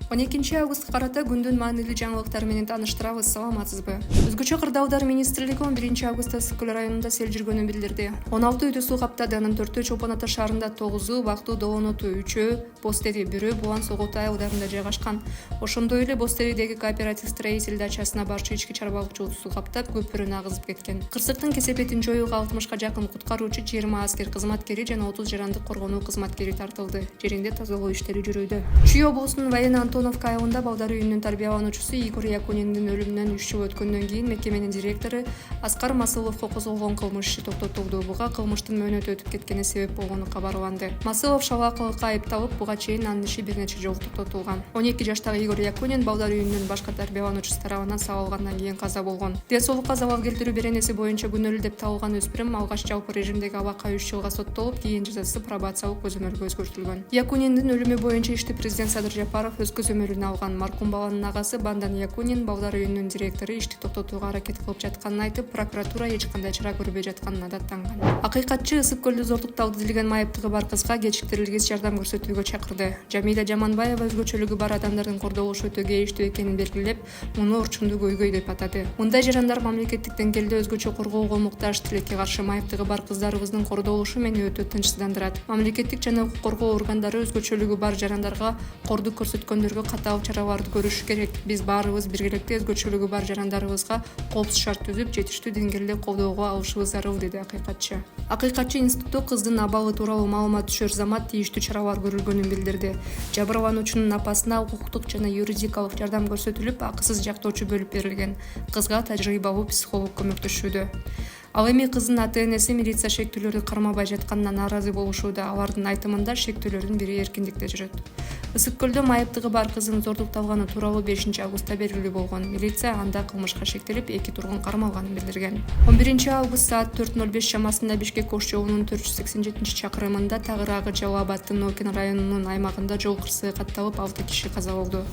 12 августка карата күндүн маанилүү жаңылыктары менен тааныштырабыз. Саламатсызбы? Өзгөчө кырдаалдар министрлиги 11 августта Ысык-Көл районунда сел жүргөнүн билдирди. 16 үйдө суу каптады, анын 4-өө Чолпон Ата шаарында, 9-у Бактуу Долоноту, 3-өө Бостери, 1-өө Булан Соготай ауылдарында жайгашкан. Ошондой эле Бостеридеги кооператив строитель дачасына барчу ички чарбалыкчылык суу каптап, көпүрөнө агызып кеткен. Кырсыктын кесепетин жоюуга 60га жакын куткаруучу, 20 аскер кызматкери жана 30 жарандык коргонуу кызматкери тартылды. Жеринде тазалоо иштери жүрүүдө. Чүй облусунун Военно Антоновка айылында балдар үйүнүн тарбиялануучусу Игорь Якуниндин өлүмүнөн 3 жыл өткөндөн кийин мекеменин директору Аскар Масыловго козголгон кылмыш иши токтотулду. Буга кылмыштын мөөнөтү өтүп кеткени себеп болгону кабарланды. Масылов шалаакылыкка айыпталып, буга чейин анын иши бир нече жолу токтотулган. 12 жаштагы Игорь Якунин балдар үйүнүнүн башка тарбиялануучусу тарабынан сабалгандан кийин каза болгон. Ден соолукка залал келтирүү беренеси боюнча күнөөлүү деп табылган өспүрүм алгач жалпы режимдеги абакка 3 жылга соттолуп, кийин жазасы пробациялык көзөмөлгө өзгөртүлгөн. Якуниндин өлүмү боюнча ишти президент Садыр Жапаров өз көзөмөлүнө алган. Маркум баланын агасы Бандан Якунин балдар үйүнүнүн директору ишти токтотууга аракет кылып жатканын айтып, прокуратура эч кандай чара көрбөй жатканын адаттанган. Акыйкатчы Ысык-Көлдө зордукталды делген майыптыгы бар кызга кечиктирилгис жардам көрсөтүүгө чакырды. Жамиля Жаманбаева өзгөчөлүгү бар адамдардын кордолушу өтө кейиштүү экенин белгилеп, муну орчундуу көйгөй деп атады. Мындай жарандар мамлекеттик деңгээлде өзгөчө коргоого муктаж. Тилекке каршы майыптыгы бар кыздарыбыздын кордолушу мени өтө тынчсыздандырат. Мамлекеттик жана укук коргоо органдары өзгөчөлүгү бар жарандарга кордук көрсөткөндөргө катаал чараларды көрүшү керек. Биз баарыбыз биргеликте өзгөчөлүгү бар жарандарыбызга коопсуз шарт түзүп, жетиштүү деңгээлде колдоого алышыбыз зарыл, деди акыйкатчы. Акыйкатчы институту кыздын абалы тууралуу маалымат түшөр замат тийиштүү чаралар көрүлгөнүн билдирди. Жабырлануучунун апасына укуктук жана юридикалык жардам көрсөтүлүп, акысыз жактоочу бөлүп берилген. Кызга тажрыйбалуу психолог көмөктөшүүдө. Ал эми кыздын ата-энеси милиция шектүүлөрдү кармабай жатканына нааразы болушууда. Алардын айтымында шектүүлөрдүн бири эркиндикте жүрөт. Ысык-Көлдө майыптыгы бар кыздын зордукталганы тууралуу 5 августта белгилүү болгон. Милиция анда кылмышка шектелип, 2 тургун кармалганын билдирген. 11 август саат 4:05 чамасында Бишкек Ош жолунун 487-чакырымында Тагыраагы Жалал Абаддын Нокен районунун аймагында жол кырсыгы катталып, 6 киши каза болду.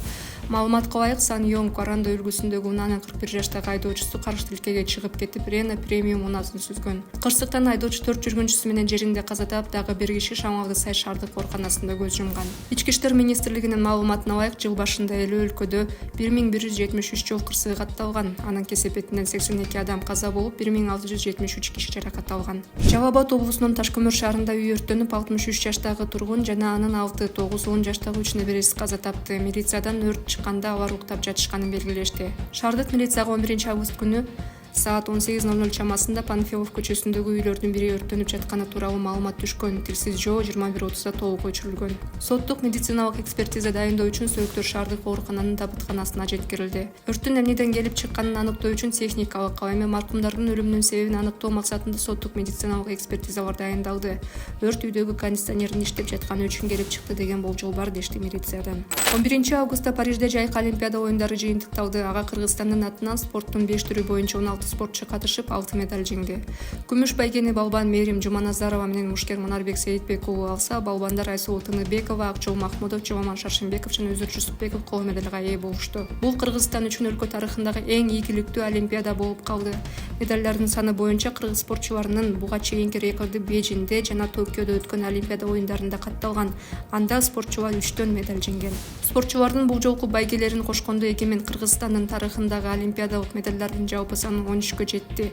Маалыматка ылайык, Сан Йонг Аранда үлгүсүндөгү унаанын 41 жаштагы айдоочусу каршы тилкеге чыгып кетип, Рена премиум унаасын сүзгөн. Кырсыктан айдоочу 4 жүргүнчүсү менен жеринде каза таап, дагы бир киши Шамалды Сай шаардык ооруканасында көз жумган. Ички иштер министрлигинин маалыматына ылайык, жыл башында эле өлкөдө 1173 жол кырсыгы катталган. Анын кесепетинен 82 адам каза болуп, 1673 киши жаракат алган. Жалал Абад облусунун Ташкөмүр шаарында үй өрттөнүп, 63 жаштагы тургун жана анын 6, 9, 10 жаштагы 3 небереси каза тапты. Милициядан өрт чыкканда алар уктап жатышканын белгилешти. Шаардык милицияга 11 август күнү саат 18:00 чамасында Панфилов көчөсүндөгү үйлөрдүн бири өрттөнүп жатканы тууралуу маалымат түшкөн. Тилсиз жоо 21:30-да толук өчүрүлгөн. Соттук медициналык экспертиза дайындоо үчүн сөөлүктөр шаардык оорукананын табытканасына жеткирилди. Өрттүн эмнеден келип чыкканын аныктоо үчүн техникалык, ал эми маркумдардын өлүмүнүн себебин аныктоо максатында соттук медициналык экспертизалар дайындалды. Өрт үйдөгү кондиционердин иштеп жатканы үчүн келип чыкты деген болжол бар, дешти милициядан. 11 августта Парижде жайкы Олимпиада оюндары жыйынтыкталды. Ага Кыргызстандын атынан спорттун 5 түрү боюнча 16 спортчу катышып, 6 медаль жеңди. Күмүш байгени балбан Мерим Жуманазарова менен мушкер Манарбек Сейитбек уулу алса, балбандар Айсулуу Тыныбекова, Акчол Махмудов, Чоломан Шаршембеков жана Өзүр Жусупбеков коло медалга ээ болушту. Бул Кыргызстан үчүн өлкө тарыхындагы эң ийгиликтүү Олимпиада болуп калды. Медалдардын саны боюнча кыргыз спортчуларынын буга чейинки рекорду Бейжиңде жана Токиодо өткөн Олимпиада оюндарында катталган. Анда спортчулар 3 медаль жеңген. Спортчулардын бул жолку байгелерин кошкондо эгемен Кыргызстандын тарыхындагы олимпиадалык медалдардын жалпы саны 13-кө жетти.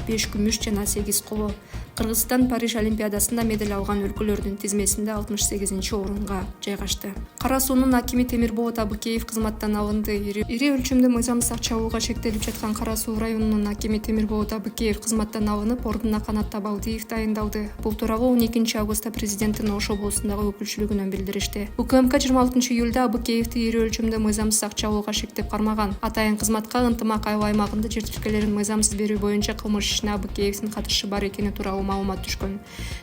5 күмүш жана 8 коло. Кыргызстан Париж Олимпиадасында медаль алган өлкөлөрдүн тизмесинде 68-орунга жайгашты. Кара суунун акими Темирболот Абыкеев кызматтан алынды. Ири өлчөмдө мыйзамсыз акча алууга шектелип жаткан Кара суу районунун акими Темирболот Абыкеев кызматтан алынып, ордуна Канат Табалдиев дайындалды. Бул тууралуу 12 августта президенттин Ош облусундагы өкүлчүлүгүнөн билдиришти. УКМК 26 июлда Абыкеевди ири өлчөмдө мыйзамсыз акча алууга шектеп кармаган. Атайын кызматка ынтымак айыл аймагында жер тилкелерин мыйзамсыз берүү боюнча кылмыш ишине Абыкеевдин катышы бар экени тууралуу маалымат түшкөн.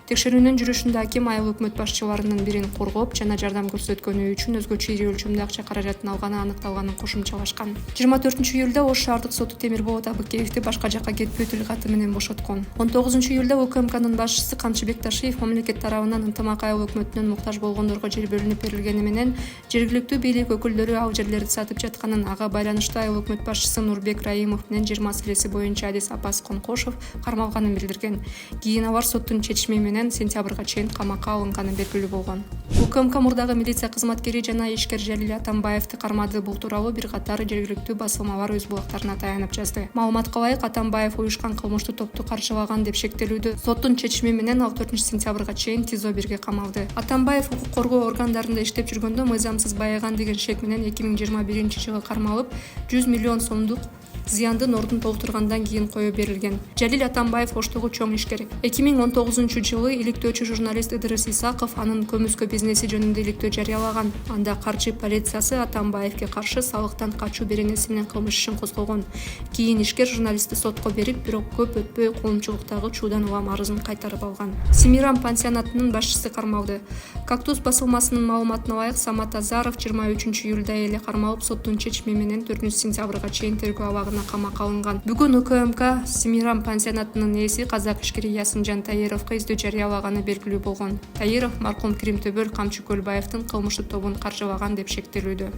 Текшерүүнүн жүрүшүндө аким айыл өкмөт башчыларынын бирин коргоп жана жардам көрсөткөнү үчүн өзгөчө ири өлчөмдө акча каражатын алганы аныкталганын кошумчалашкан. 24 июлда Ош шаардык соту Темирболот Абыкеевди башка жакка кетпөө тилкаты менен бошоткон. 19 июлда УКМКнын башчысы Камчыбек Ташиев мамлекет тарабынан ынтымак айыл өкмөтүнүн муктаж болгондорго жер бөлүнүп берилгени менен жергиликтүү бийлик өкүлдөрү ал жерлерди сатып жатканын, ага байланыштуу айыл өкмөт башчысы Нурбек Раимов менен жер маселеси боюнча адис Апас Конкошов кармалганын билдирген. Кийин кийин алар соттун чечими менен сентябрга чейин камакка алынганы белгилүү болгон. УКМК мурдагы милиция кызматкери жана ишкер Жалил Атамбаевди кармады. Бул тууралуу бир катар жергиликтүү басылмалар өз булактарына таянып жазды. Маалыматка ылайык, Атамбаев уюшкан кылмыштуу топту каржылаган деп шектелүүдө. Соттун чечими менен ал 4-сентябрга чейин ТИЗО 1-ге камалды. Атамбаев укук коргоо органдарында иштеп жүргөндө мыйзамсыз байыган деген шек менен 2021-жылы кармалып, 100 миллион сомдук зыяндын ордун толтургандан кийин кое берилген. Жалил Атамбаев оштогу чоң ишкер. 2019-жылы иликтөөчү журналист Ыдырыс Исаков анын көмүскө бизнеси жөнүндө иликтөө жарыялаган. Анда каржы полициясы Атамбаевге каршы салыктан качуу беренеси менен кылмыш ишин козгогон. Кийин ишкер журналистти сотко берип, бирок көп өтпөй коомчулуктагы чуудан улам арызын кайтарып алган. Семирам пансионатынын башчысы кармалды. Кактус басылмасынын маалыматына ылайык, Самат Азаров 23-июлда эле кармалып, соттун чечими менен 4-сентябрга чейин тергөө абагына камакка алынган. Бүгүн УКМК Семирам пансионатынын ээси казак ишкери Ясынжан Таировго издөө жарыялаганы белгилүү болгон. Таиров маркум Кримтөбөл Камчы Көлбаевдин кылмыштуу тобун каржылаган деп шектелүүдө.